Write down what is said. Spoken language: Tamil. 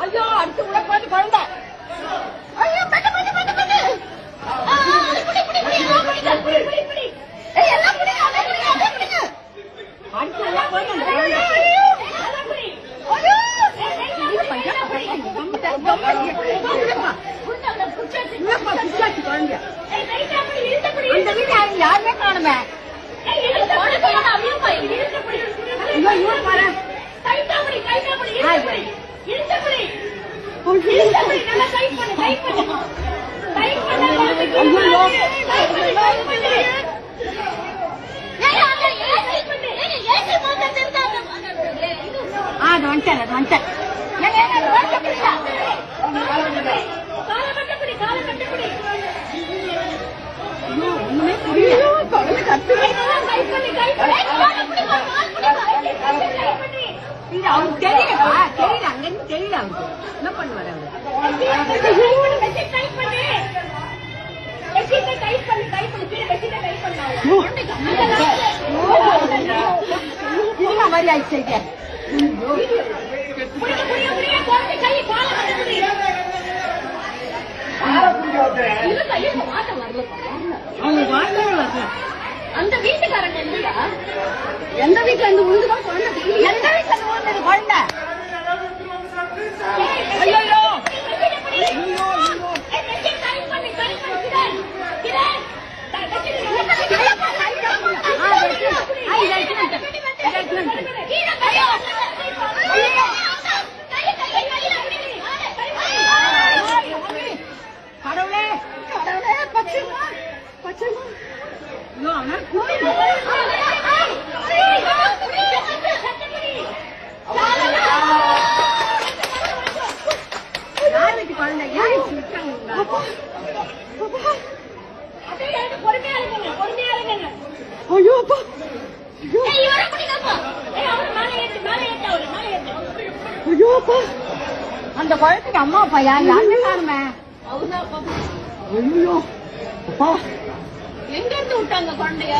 ஐயோ அடுத்து உனக்கு வந்து குழந்தை யாருமே காணுமே அது வந்துட்டேன் அது வந்துட்டேன் ஒண்ணுமே புரியல அவருக்கு தெரியலப்பா தெரியல அங்கிருந்து தெரியல அவருக்கு என்ன பண்ணுவாரு அவரு மாதிரி ஆயிடுச்சு அந்த வீட்டுக்காரங்க இல்லையா எந்த வீட்டுல இருந்து உழுதுதான் குழந்தை எந்த வீட்டுல இருந்து உழுந்தது குழந்தை கடவுளே கடவுளே பச்சைமா பச்சைமா யாருக்கு குழந்தை ஐயோ அப்பா ஐயோ அப்பா அந்த குழந்தைக்கு அம்மா அப்பா யாருமே காணுமே ஐயோ அப்பா எங்க இருந்து விட்டாங்க குழந்தைய